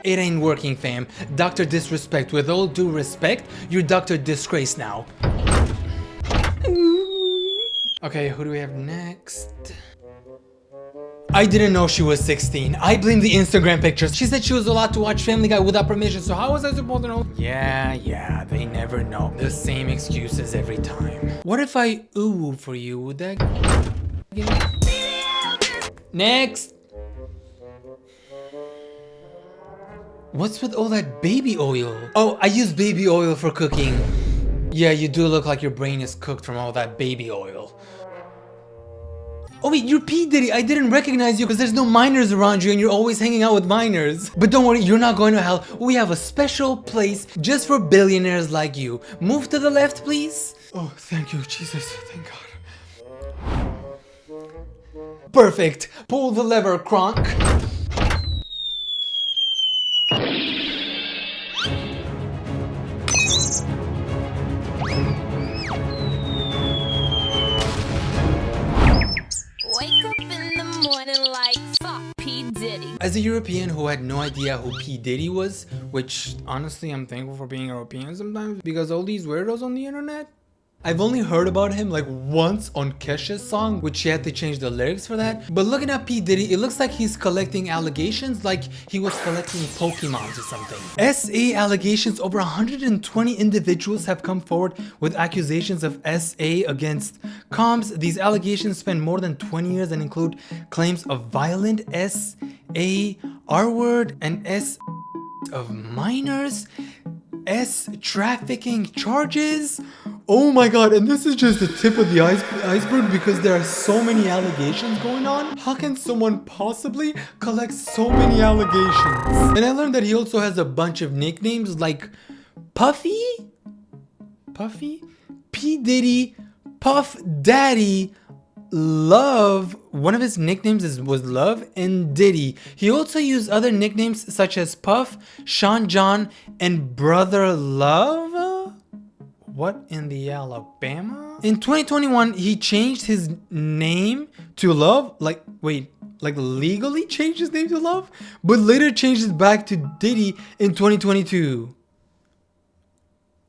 It ain't working, fam. Dr. Disrespect. With all due respect, you're Dr. Disgrace now. Okay, who do we have next? I didn't know she was 16. I blame the Instagram pictures. She said she was allowed to watch Family Guy without permission, so how was I supposed to know? Yeah, they never know. The same excuses every time. What if I ooh for you? Would that... Next! What's with all that baby oil? Oh, I use baby oil for cooking. Yeah, you do look like your brain is cooked from all that baby oil. Oh wait, you're P. Diddy. I didn't recognize you because there's no minors around you and you're always hanging out with minors. But don't worry, you're not going to hell. We have a special place just for billionaires like you. Move to the left, please. Oh, thank you, Jesus. Thank God. Perfect. Pull the lever, Kronk. As a European who had no idea who P. Diddy was, which honestly I'm thankful for being European sometimes because all these weirdos on the internet. I've only heard about him like once on Kesha's song, which she had to change the lyrics for that. But looking at P. Diddy, it looks like he's collecting allegations like he was collecting Pokemons or something. SA allegations. Over 120 individuals have come forward with accusations of SA against Combs. These allegations span more than 20 years and include claims of violent SA, R-word, and S of minors, S trafficking charges. Oh my god, and this is just the tip of the iceberg because there are so many allegations going on. How can someone possibly collect so many allegations? And I learned that he also has a bunch of nicknames like Puffy? P. Diddy, Puff Daddy, Love. One of his nicknames was Love, and Diddy. He also used other nicknames such as Puff, Sean John, and Brother Love. What in the Alabama? In 2021, he changed his name to Love. Like legally changed his name to Love, but later changed it back to Diddy in 2022.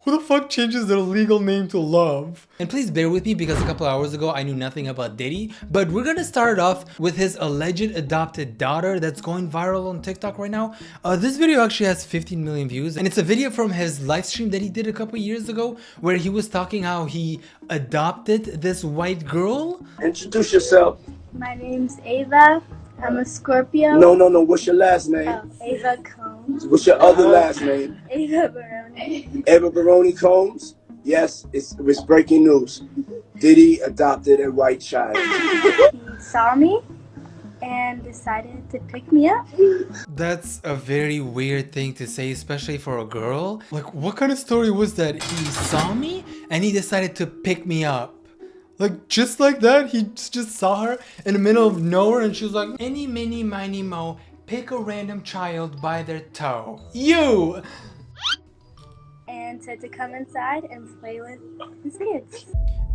Who the fuck changes their legal name to Love? And please bear with me because a couple hours ago I knew nothing about Diddy, but we're gonna start off with his alleged adopted daughter that's going viral on TikTok right now. This video actually has 15 million views, and it's a video from his live stream that he did a couple years ago where he was talking how he adopted this white girl. Introduce yourself. My name's Ava. I'm a Scorpio. No. What's your last name? Oh, Ava Combs. What's your other last name? Ava Baroni. Ava Baroni Combs? Yes, it's breaking news. Diddy adopted a white child. He saw me and decided to pick me up. That's a very weird thing to say, especially for a girl. Like, what kind of story was that? He saw me and he decided to pick me up. Like, just like that, he just saw her in the middle of nowhere and she was like, any, mini, miny, mo, pick a random child by their toe. You! And said to come inside and play with his kids.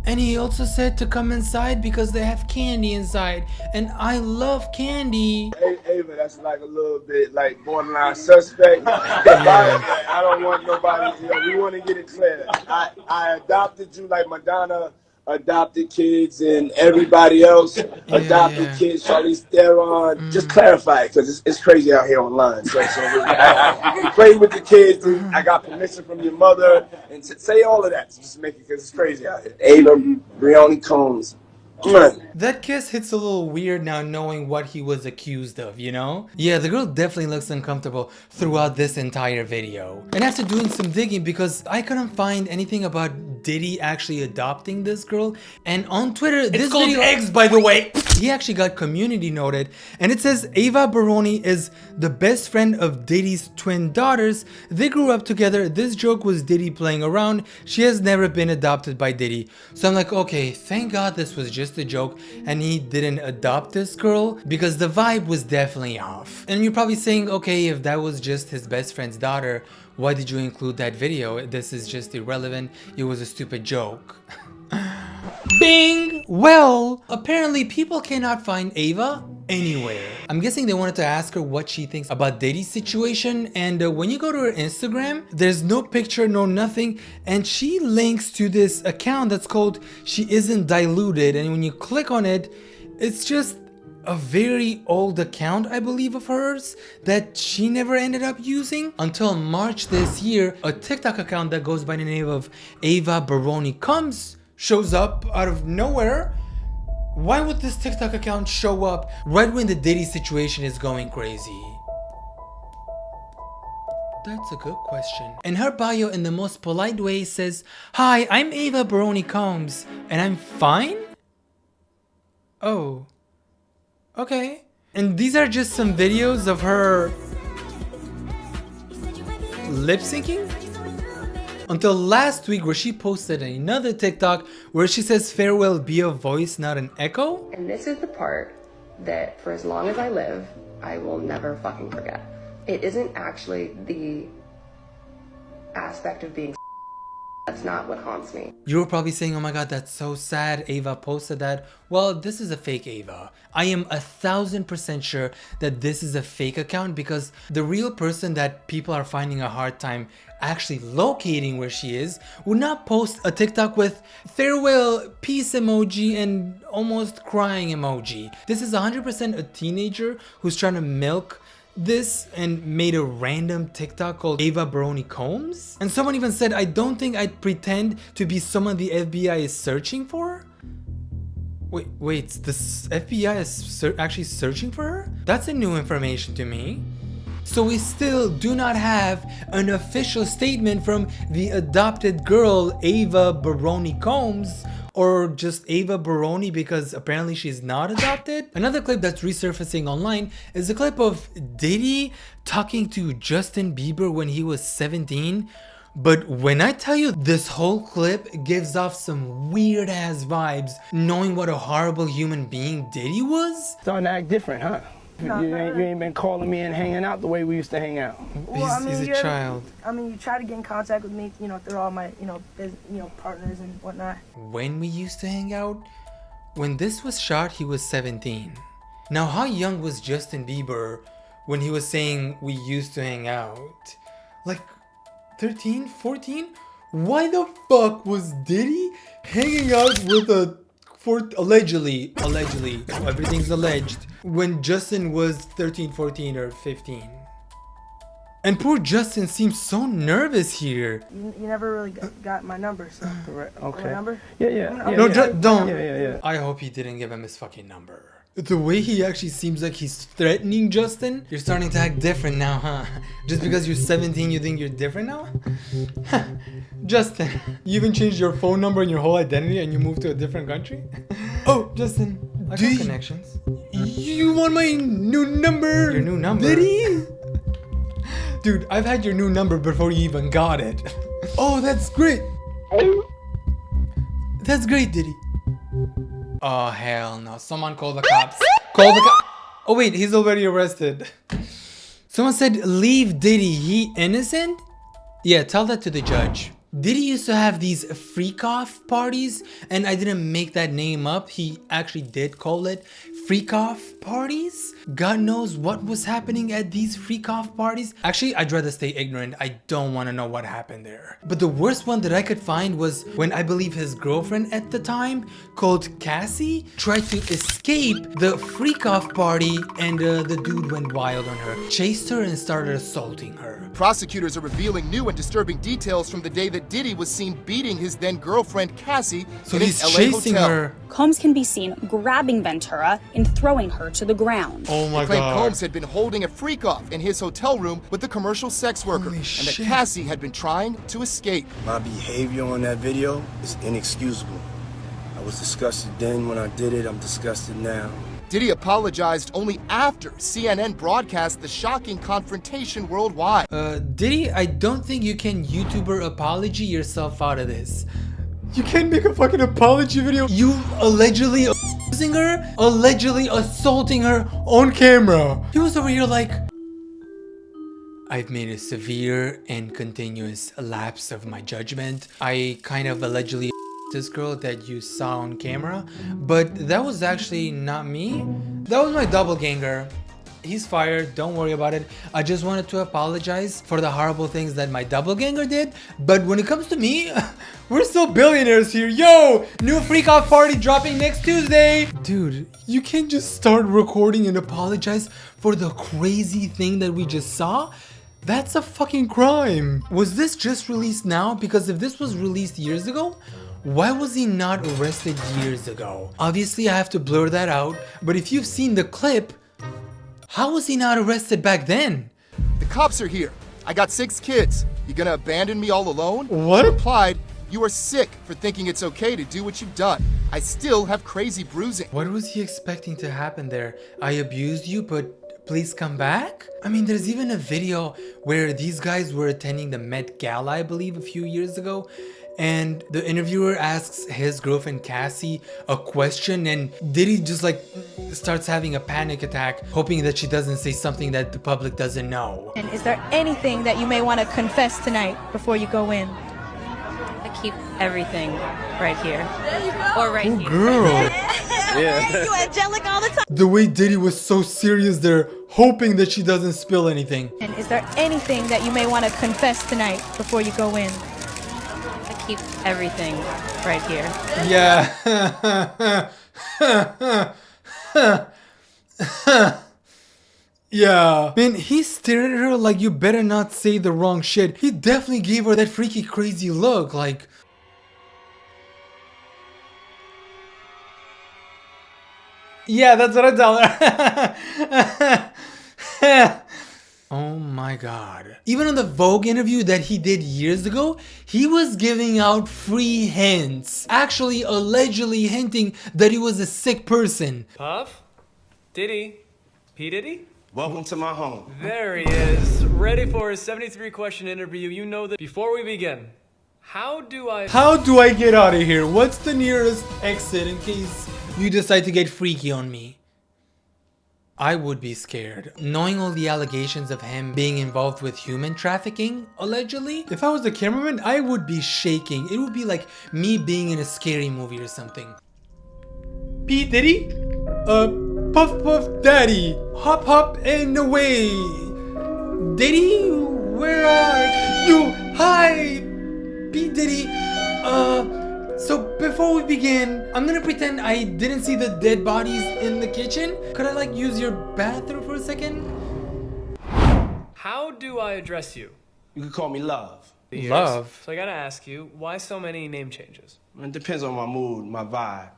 And he also said to come inside because they have candy inside. And I love candy. Hey, Ava, that's like a little bit like borderline suspect. I don't want nobody, we want to get it clear. I adopted you like Madonna adopted kids and everybody else adopted kids. Charlize Theron. Just clarify it because it's crazy out here online. So I play with the kids. I got permission from your mother and say all of that. Just make it because it's crazy out here. Ava Baroni Combs. That kiss hits a little weird now knowing what he was accused of, you know? Yeah, the girl definitely looks uncomfortable throughout this entire video. And after doing some digging, because I couldn't find anything about Diddy actually adopting this girl, and on Twitter, it's called eggs, by the way. He actually got community noted, and it says Ava Baroni is the best friend of Diddy's twin daughters. They grew up together. This joke was Diddy playing around. She has never been adopted by Diddy. So I'm like, okay, thank God this was just a joke and he didn't adopt this girl, because the vibe was definitely off. And you're probably saying, okay, if that was just his best friend's daughter, why did you include that video? This is just irrelevant. It was a stupid joke. Bing! Well, apparently people cannot find Ava anywhere. I'm guessing they wanted to ask her what she thinks about Diddy's situation, and when you go to her Instagram, there's no picture, no nothing, and she links to this account that's called She Isn't Diluted, and when you click on it, it's just a very old account, I believe, of hers that she never ended up using until March this year. A TikTok account that goes by the name of Ava Baroni Comes shows up out of nowhere. Why would this TikTok account show up right when the Diddy situation is going crazy? That's a good question. And her bio in the most polite way says, "Hi, I'm Ava Baroni Combs, and I'm fine?" Oh. Okay. And these are just some videos of her lip syncing? Until last week where she posted another TikTok where she says farewell be a voice, not an echo. And this is the part that for as long as I live, I will never fucking forget. It isn't actually the aspect of being that's not what haunts me. You were probably saying, oh my god, that's so sad, Ava posted that. Well, this is a fake Ava. I am 1000% sure that this is a fake account because the real person that people are finding a hard time actually locating where she is would not post a TikTok with farewell, peace emoji, and almost crying emoji. This is 100% a teenager who's trying to milk this and made a random TikTok called Ava Baroni Combs. And someone even said, I don't think I'd pretend to be someone the FBI is searching for. Wait, the FBI is actually searching for her? That's a new information to me. So we still do not have an official statement from the adopted girl Ava Baroni Combs, or just Ava Baroni because apparently she's not adopted. Another clip that's resurfacing online is a clip of Diddy talking to Justin Bieber when he was 17. But when I tell you this whole clip gives off some weird ass vibes, knowing what a horrible human being Diddy was. Starting to act different, huh? You ain't been calling me and hanging out the way we used to hang out. Well, He's a child. I mean, you try to get in contact with me, through all my, partners and whatnot. When we used to hang out? When this was shot, he was 17. Now, how young was Justin Bieber when he was saying we used to hang out? Like 13, 14? Why the fuck was Diddy hanging out with allegedly, everything's alleged, when Justin was 13, 14, or 15? And poor Justin seems so nervous here. You never really got my number, so. Correct. Okay. My number? Yeah. No, don't. Yeah. I hope he didn't give him his fucking number. The way he actually seems like he's threatening Justin, you're starting to act different now, huh? Just because you're 17, you think you're different now? Justin, you even changed your phone number and your whole identity and you moved to a different country? Oh, Justin, I got connections. You want my new number? Your new number? Diddy? Dude, I've had your new number before you even got it. Oh, that's great. That's great, Diddy. Oh, hell no. Someone call the cops. Call the cops. Oh, wait. He's already arrested. Someone said, leave Diddy. He innocent? Yeah, tell that to the judge. Diddy used to have these freak-off parties, and I didn't make that name up. He actually did call it freak-off parties. God knows what was happening at these freak-off parties. Actually, I'd rather stay ignorant. I don't want to know what happened there. But the worst one that I could find was when I believe his girlfriend at the time, called Cassie, tried to escape the freak-off party, and the dude went wild on her, chased her, and started assaulting her. Prosecutors are revealing new and disturbing details from the day that Diddy was seen beating his then-girlfriend Cassie in an LA chasing hotel. her. Combs can be seen grabbing Ventura and throwing her to the ground. Oh my They claim god. Combs had been holding a freak-off in his hotel room with the commercial sex worker, Holy and that shit. Cassie had been trying to escape. My behavior on that video is inexcusable. I was disgusted then when I did it, I'm disgusted now. Diddy apologized only after CNN broadcast the shocking confrontation worldwide. Diddy, I don't think you can YouTuber apology yourself out of this. You can't make a fucking apology video. You allegedly abusing her, allegedly assaulting her on camera. He was over here like, I've made a severe and continuous lapse of my judgment. I kind of allegedly this girl that you saw on camera, but that was actually not me. That was my doppelganger. He's fired, don't worry about it. I just wanted to apologize for the horrible things that my doppelganger did. But when it comes to me, we're still billionaires here. Yo, new freak off party dropping next Tuesday. Dude, you can't just start recording and apologize for the crazy thing that we just saw. That's a fucking crime. Was this just released now? Because if this was released years ago, why was he not arrested years ago? Obviously, I have to blur that out. But if you've seen the clip, how was he not arrested back then? The cops are here. I got 6 kids. You gonna abandon me all alone? What? I replied, you are sick for thinking it's okay to do what you've done. I still have crazy bruising. What was he expecting to happen there? I abused you, but please come back? I mean, there's even a video where these guys were attending the Met Gala, I believe, a few years ago. And the interviewer asks his girlfriend Cassie a question, and Diddy just like starts having a panic attack, hoping that she doesn't say something that the public doesn't know. And is there anything that you may want to confess tonight before you go in? I keep everything right here. There you go. Or right here. Girl. Yeah. You angelic all the time. The way Diddy was so serious there, hoping that she doesn't spill anything. And is there anything that you may want to confess tonight before you go in? Keep everything right here. Yeah. Yeah. Man, he stared at her like you better not say the wrong shit. He definitely gave her that freaky crazy look like... Yeah, that's what I tell her. Oh my god. Even on the Vogue interview that he did years ago, he was giving out free hints. Actually, allegedly hinting that he was a sick person. Puff? Diddy? P. Diddy? Welcome to my home. There he is, ready for his 73-question interview. You know that. Before we begin, how do I get out of here? What's the nearest exit in case you decide to get freaky on me? I would be scared. Knowing all the allegations of him being involved with human trafficking, allegedly, if I was the cameraman, I would be shaking. It would be like me being in a scary movie or something. P. Diddy? Puff Puff Daddy. Hop hop and away. Diddy, where are you? Hi, P. Diddy. So before we begin, I'm gonna pretend I didn't see the dead bodies in the kitchen. Could I like use your bathroom for a second? How do I address you? You can call me Love. Love? So I gotta ask you, why so many name changes? It depends on my mood, my vibe.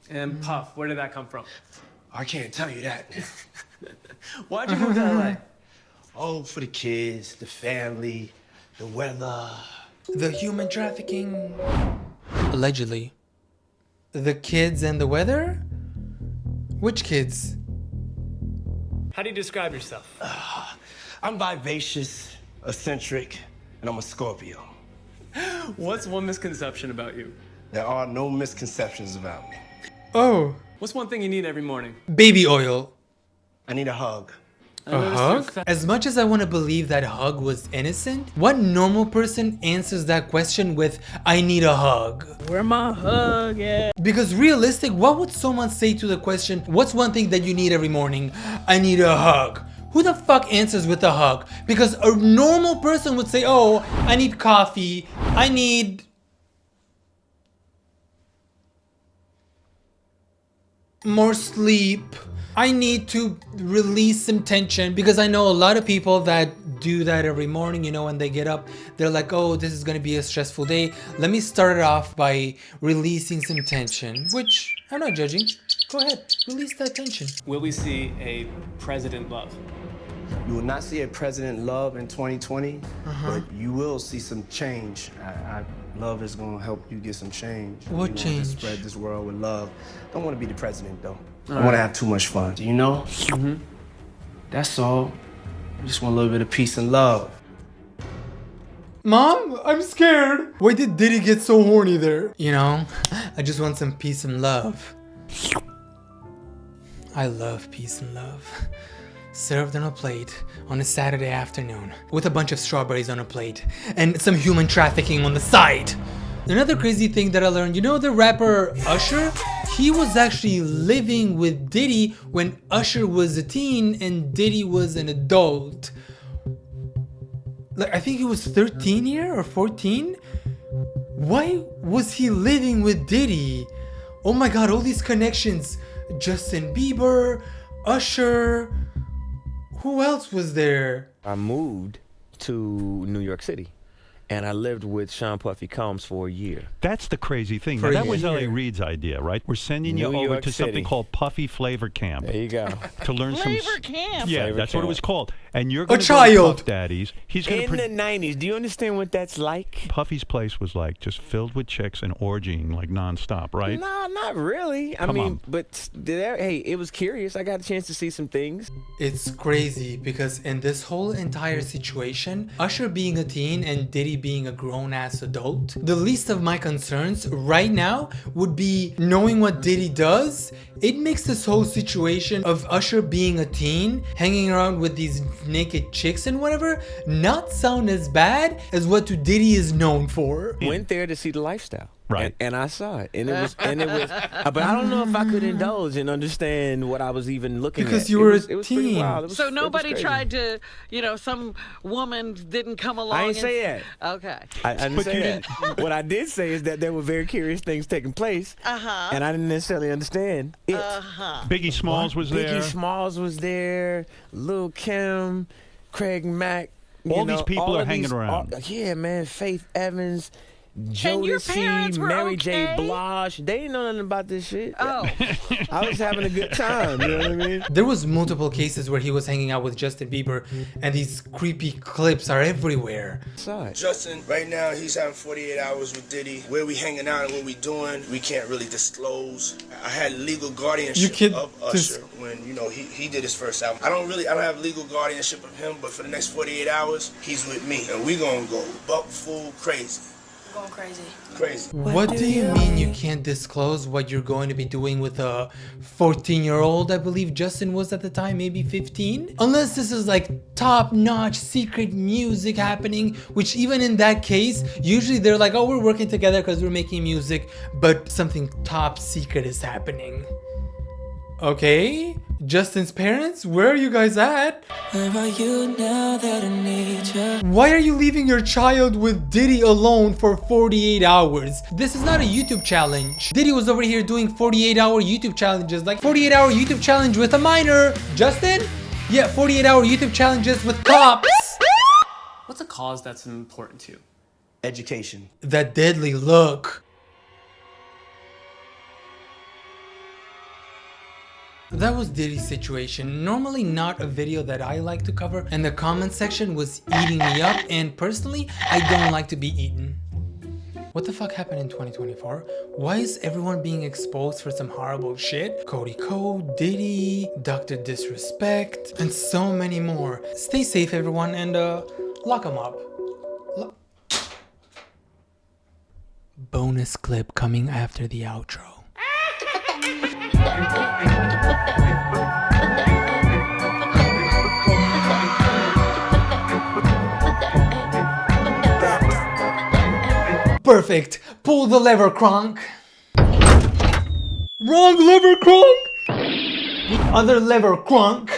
And Puff, where did that come from? I can't tell you that. Why'd you move to LA? Oh, for the kids, the family, the weather. The human trafficking. Allegedly. The kids and the weather? Which kids? How do you describe yourself? I'm vivacious, eccentric, and I'm a Scorpio. What's one misconception about you? There are no misconceptions about me. Oh. What's one thing you need every morning? Baby oil. I need a hug. A hug? As much as I want to believe that hug was innocent, what normal person answers that question with, I need a hug? Where my hug at? Because realistic, what would someone say to the question, what's one thing that you need every morning? I need a hug. Who the fuck answers with a hug? Because a normal person would say, oh, I need coffee. I need... more sleep. I need to release some tension, because I know a lot of people that do that every morning, you know, when they get up, they're like, oh, this is gonna be a stressful day. Let me start it off by releasing some tension, which I'm not judging. Go ahead, release that tension. Will we see a President Love? You will not see a President Love in 2020, but you will see some change. Love is gonna help you get some change. What change? To spread this world with love. Don't want to be the president though. I want to have too much fun. Do you know? Mm-hmm. That's all. I just want a little bit of peace and love. Mom, I'm scared. Why did Diddy get so horny there? You know, I just want some peace and love. I love peace and love. Served on a plate on a Saturday afternoon with a bunch of strawberries on a plate and some human trafficking on the side. Another crazy thing that I learned, you know the rapper Usher? He was actually living with Diddy when Usher was a teen and Diddy was an adult. Like, I think he was 13 here or 14? Why was he living with Diddy? Oh my god, all these connections. Justin Bieber, Usher. Who else was there? I moved to New York City. And I lived with Sean Puffy Combs for a year. That's the crazy thing. Now, that was L.A. Reid's idea, right? We're sending you over to something called Puffy Flavor Camp. There you go. To learn Flavor Camp. Yeah, Flavor that's Camp. what it was called. And you're going to go to Puff Daddy's. He's going in the 90s. Do you understand what that's like? Puffy's place was like just filled with chicks and orgying like nonstop, right? No, not really. I mean, but hey, it was curious. I got a chance to see some things. It's crazy because in this whole entire situation, Usher being a teen and Diddy being a grown-ass adult, the least of my concerns right now would be knowing what Diddy does. It makes this whole situation of Usher being a teen, hanging around with these naked chicks and whatever, not sound as bad as what Diddy is known for. Went there to see the lifestyle. Right. And I saw it. And it was, but I don't know if I could indulge and understand what I was even looking at. Because you were a It was pretty teen. wild. So nobody tried to, some woman didn't come along. I didn't say that. Okay. I didn't say that. What I did say is that there were very curious things taking place. And I didn't necessarily understand it. Biggie Smalls was there. Biggie Smalls was there. Lil' Kim, Craig Mack. All these people are hanging around. Yeah, man. Faith Evans. And your Jodeci, parents were Mary okay? J. Blige. They didn't know nothing about this shit. Oh. I was having a good time, you know what I mean? There was multiple cases where he was hanging out with Justin Bieber and these creepy clips are everywhere. Justin, right now, he's having 48 hours with Diddy. Where we hanging out and what we doing, we can't really disclose. I had legal guardianship of Usher when, he did his first album. I don't have legal guardianship of him, but for the next 48 hours, he's with me. And we gonna go buck full crazy. Going crazy. Crazy. What do you mean you can't disclose what you're going to be doing with a 14-year-old? I believe Justin was at the time, maybe 15? Unless this is like top-notch secret music happening, which even in that case, usually they're like, oh, we're working together because we're making music, but something top secret is happening. Okay, Justin's parents, where are you guys at? Where are you now that I need you? Why are you leaving your child with Diddy alone for 48 hours? This is not a YouTube challenge. Diddy was over here doing 48-hour YouTube challenges, like 48-hour YouTube challenge with a minor. Justin? Yeah, 48-hour YouTube challenges with cops. What's a cause that's important to you? Education. That deadly look. That was Diddy's situation. Normally not a video that I like to cover, and the comment section was eating me up, and personally, I don't like to be eaten. What the fuck happened in 2024? Why is everyone being exposed for some horrible shit? Cody Code, Diddy, Dr. Disrespect, and so many more. Stay safe everyone, and lock them up. Bonus clip coming after the outro. Perfect. Pull the lever, Kronk. Wrong lever, Kronk. The other lever, Kronk.